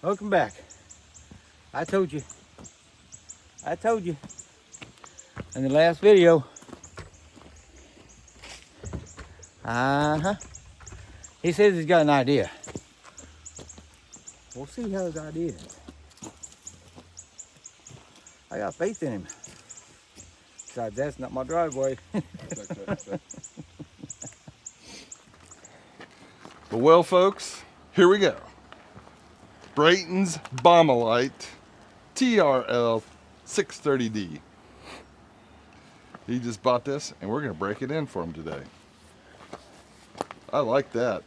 Welcome back. I told you in the last video. He says he's got an idea. We'll see how his idea is. I got faith in him. Besides, that's not my driveway. Well, folks, here we go. Brayton's Baumalight TRL 630D. He just bought this, and we're going to break it in for him today. I like that.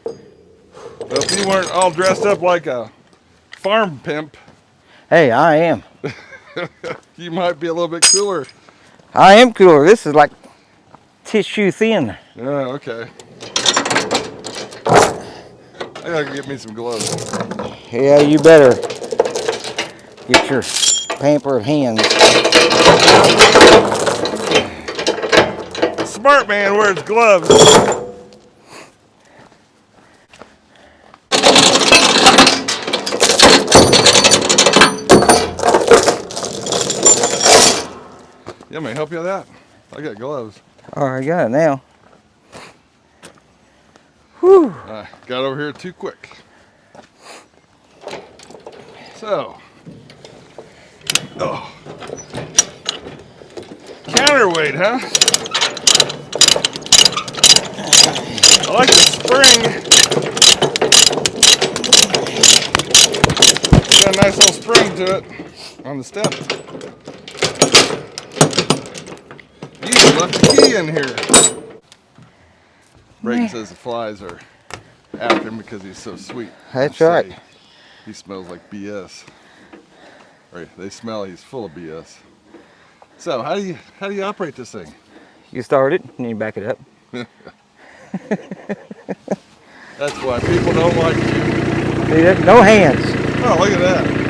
Well, if you weren't all dressed up like a farm pimp, Hey, I am. you might be a little bit cooler. I am cooler. This is like tissue thin. Yeah, okay. I gotta get me some gloves. Yeah, you better get your pampered hands. A smart man wears gloves. Yeah, may I help you with that? I got gloves. Oh, I got it now. Whew. I got over here too quick. So, counterweight, huh? I like the spring. Got a nice little spring to it on the step. You even left the key in here. Brayton says the flies are after him because he's so sweet. That's right. He smells like BS. Or they smell he's full of BS. So how do you operate this thing? You start it and you back it up. That's why people don't like you. See, no hands. Oh, look at that.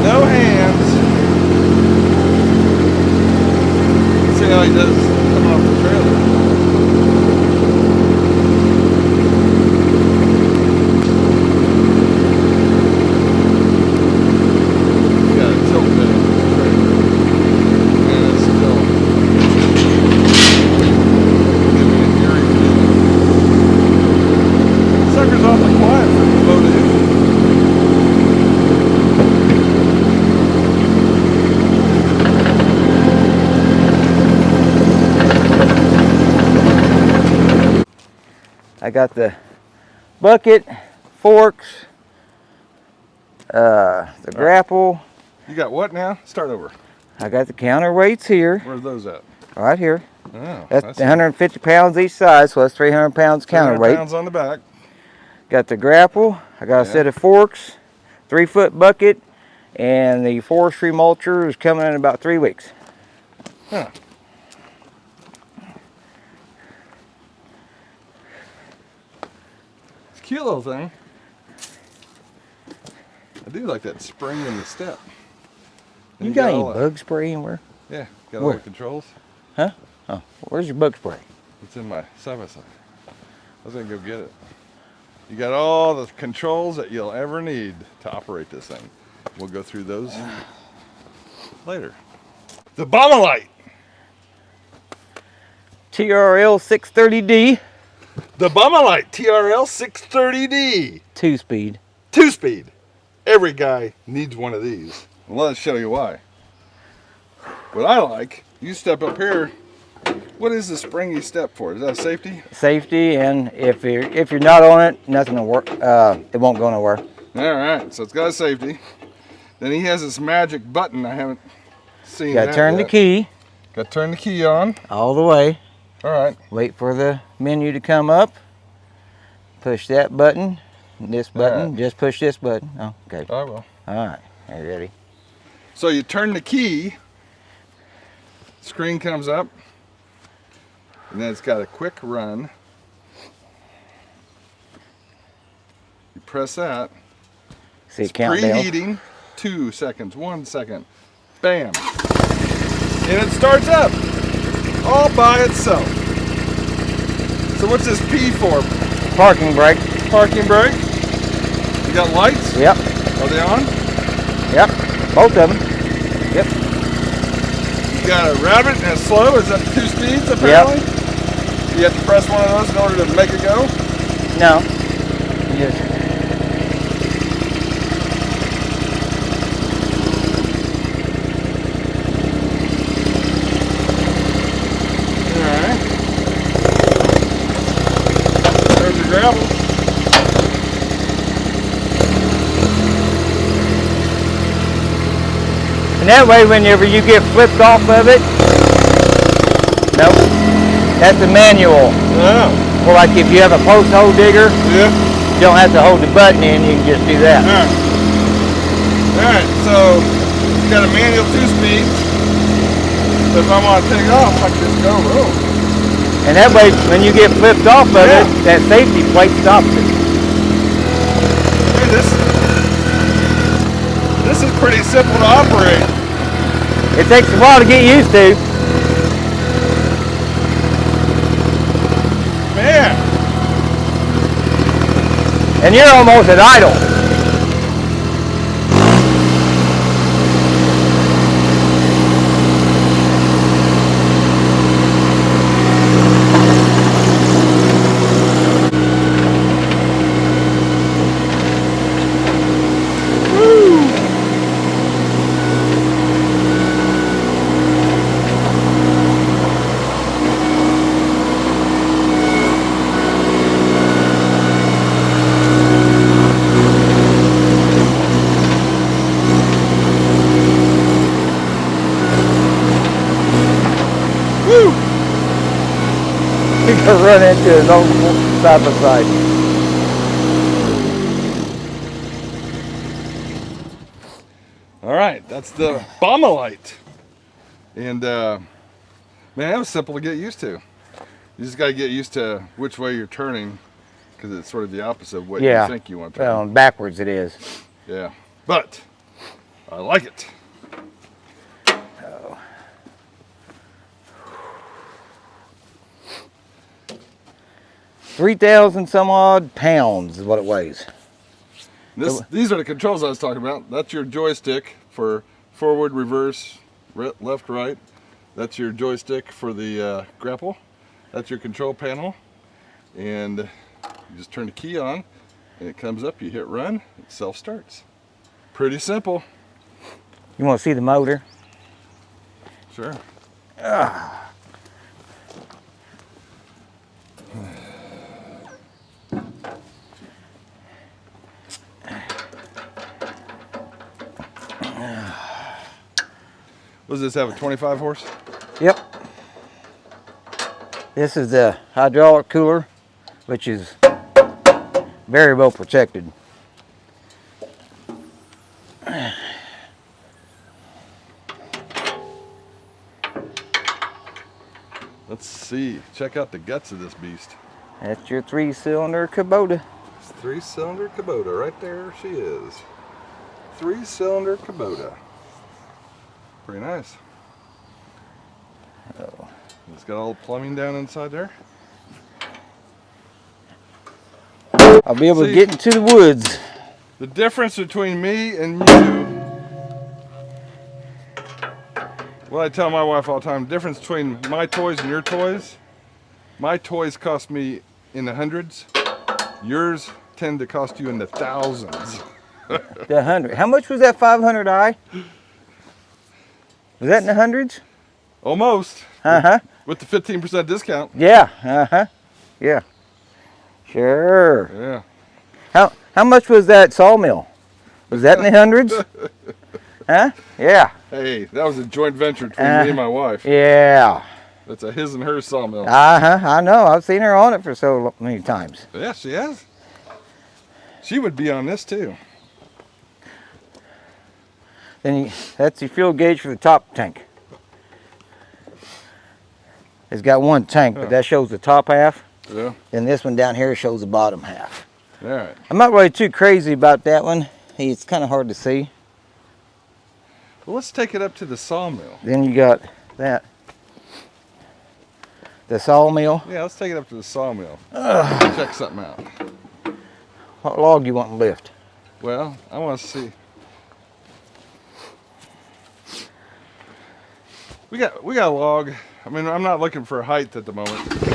No hands. See how he does come off the trailer. He's got a tilt bit on the trailer. And it's still giving me an eerie feeling. Sucker's awfully quiet for a boat engine. I got the bucket, forks, the grapple. You got what now? Start over. I got the counterweights here, Where's those at? right here. Oh, That's 150 pounds each side, so that's 300 pounds 300 counterweight. pounds on the back. Got the grapple. I got a set of forks, 3-foot bucket, and the forestry mulcher is coming in about 3 weeks. Huh. It's a cute little thing. I do like that spring in the step. And You got any all bug spray anywhere? Yeah, got all Where? the controls. Huh? Oh, where's your bug spray? It's in my side-by-side. I was gonna go get it. You got all the controls that you'll ever need to operate this thing. We'll go through those later. The Baumalight. TRL 630D. The Baumalight TRL 630D. 2-speed. 2-speed. Every guy needs one of these. And let's show you why. What I like, you step up here. What is the spring you step for? Is that safety? Safety, and if you're not on it, nothing will work. It won't go nowhere. All right, so it's got a safety. Then he has this magic button. I haven't seen Got that to turn yet. the key Got to turn the key on. all the way. All right. Wait for the menu to come up. Push that button. This button. Right. Just push this button. Oh, okay. I will. All right. Are you ready? So you turn the key. Screen comes up. And then it's got a quick run. You press that. See It's countdown. preheating. 2 seconds, 1 second, Bam. And it starts up all by itself. So what's this P for? Parking brake. Parking brake. You got lights? Yep. Are they on? Yep. Both of them. Yep. You got a rabbit and a slow. Is that 2 speeds apparently? Yep. You have to press one of those in order to make it go? No. Yes. Alright. There's your gravel. And that way, whenever you get flipped off of it, nope, that's the manual. Yeah. Or like if you have a post hole digger, Yeah. you don't have to hold the button in, you can just do that. Alright, so you got a manual 2-speed. So if I want to take off, I can just go. Oh. And that way, when you get flipped off of it, that safety plate stops it. Hey, this is pretty simple to operate. It takes a while to get used to. Man. And you're almost at idle. You can run into his own side by side. All right, that's the Baumalight. And man, that was simple to get used to. You just got to get used to which way you're turning, because it's sort of the opposite of what you think you want to turn. Well, backwards it is. Yeah, but I like it. 3,000 some odd pounds is what it weighs. These are the controls I was talking about. That's your joystick for forward, reverse, left, right. That's your joystick for the grapple. That's your control panel. And you just turn the key on and it comes up, you hit run, it self-starts. Pretty simple. You want to see the motor? Sure. What does this have, a 25 horse? Yep. This is the hydraulic cooler, which is very well protected. Let's see, check out the guts of this beast. That's your 3-cylinder Kubota. It's 3-cylinder Kubota, right there she is. 3-cylinder Kubota. Pretty nice. Oh. It's got all the plumbing down inside there. I'll be able to get into the woods. The difference between me and you, well, I tell my wife all the time, the difference between my toys and your toys, my toys cost me in the hundreds, yours tend to cost you in the thousands. The 100. How much was that 500i? Was that in the hundreds? Almost. Uh-huh. With the 15% discount. Yeah. Uh-huh. Yeah. Sure. Yeah. How much was that Sawmill? Was that in the hundreds? Huh? Yeah. Hey, that was a joint venture between me and my wife. Yeah. That's a his and her sawmill. Uh-huh. I know. I've seen her on it for so many times. Yeah, she has. She would be on this too. Then that's your fuel gauge for the top tank. It's got one tank, but that shows the top half. Yeah. And this one down here shows the bottom half. All right. I'm not really too crazy about that one. It's kind of hard to see. Well, let's take it up to the sawmill. Then you got that. The sawmill. Yeah, let's take it up to the sawmill. Check something out. What log you want to lift? Well, I want to see. We got a log. I mean, I'm not looking for height at the moment.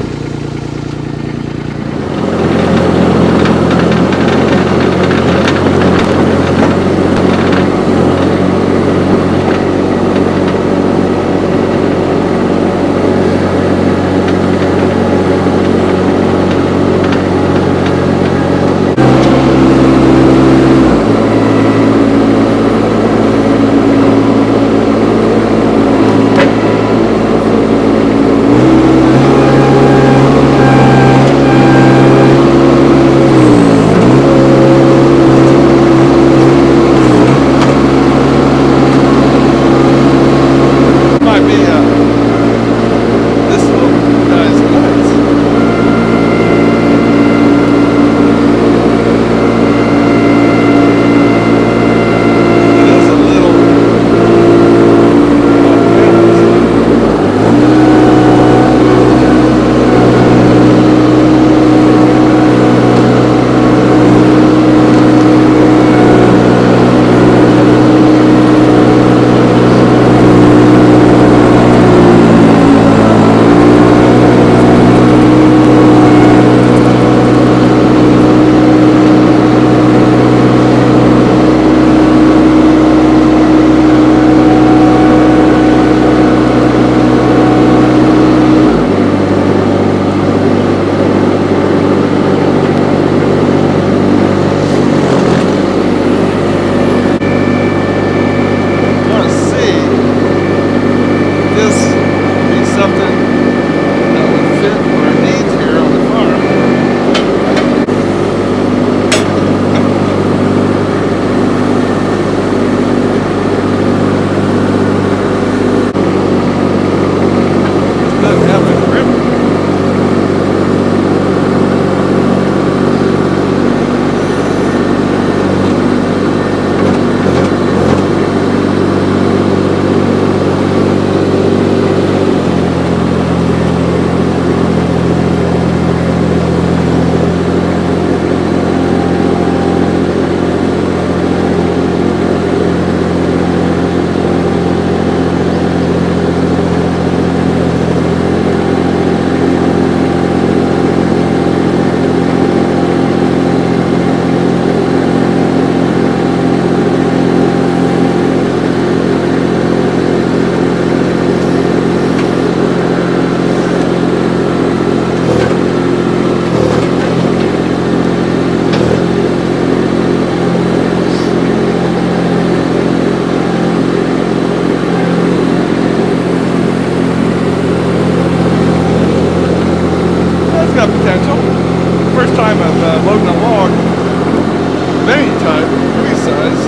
loading a log of any type, any size,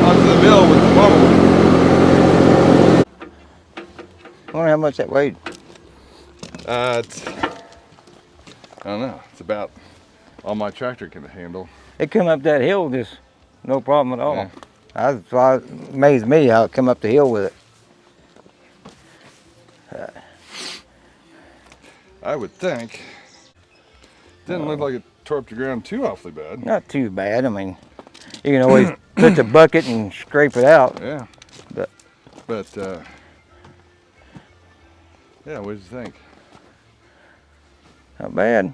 onto the mill with the Baumalight. I wonder how much that weighed. It's, I don't know, it's about all my tractor can handle. It come up that hill just no problem at all. Yeah. That's why it amazed me how it come up the hill with it. I would think. Didn't look like it tore up the ground too awfully bad. Not too bad. I mean, you can always put the bucket and scrape it out. Yeah. But yeah, what did you think? not bad.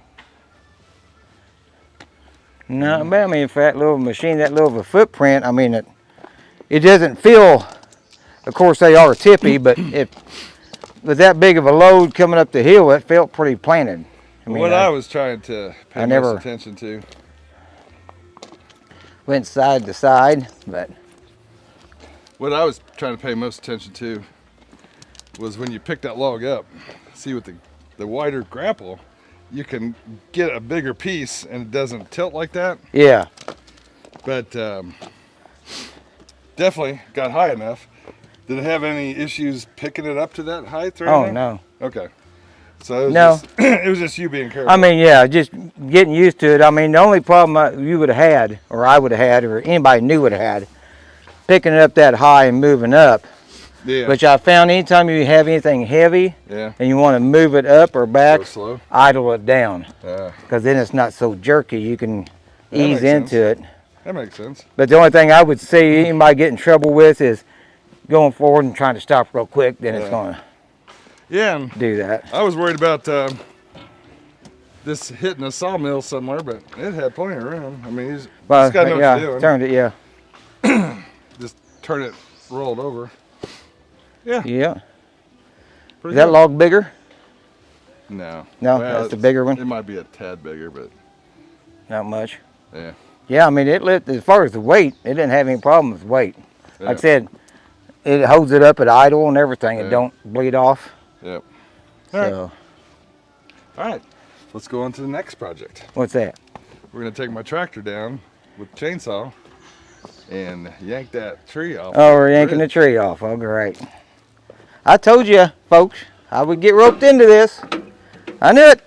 Not bad. I mean, for that little machine, that little of a footprint, I mean, it doesn't feel, of course they are tippy, but with that big of a load coming up the hill, it felt pretty planted. I mean, What I was trying to pay most attention to. Went side to side, but. What I was trying to pay most attention to was when you pick that log up, see with the wider grapple, you can get a bigger piece and it doesn't tilt like that. Yeah. But definitely got high enough. Did it have any issues picking it up to that height or anything? Oh, no. Okay. So it was No. just, it was just you being careful. I mean, yeah, just getting used to it. I mean, the only problem you would have had, or I would have had, or anybody new would have had, picking it up that high and moving up. Yeah. Which I found anytime you have anything heavy Yeah. and you want to move it up or back, Go slow. idle it down. Yeah. Because then it's not so jerky. You can That ease makes into sense. it. That makes sense. But the only thing I would see anybody get in trouble with is going forward and trying to stop real quick. Then it's going to Yeah, and do that. I was worried about this hitting a sawmill somewhere, but it had plenty of room. I mean, he's got to know what you're doing. Turned it, yeah. Just turn it rolled over. Yeah. Yeah. Pretty Is that good. log bigger? No. No, that's the bigger one? It might be a tad bigger, but Not much. yeah. Yeah, I mean, it lit, as far as the weight, it didn't have any problem with weight. Yeah. Like I said, it holds it up at idle and everything. It Yeah. don't bleed off. Yep. All right. So, All right. Let's go on to the next project. what's that? We're going to take my tractor down with the chainsaw and yank that tree off. Oh, we're yanking the tree off. Oh, great. I told you, folks, I would get roped into this. I knew it.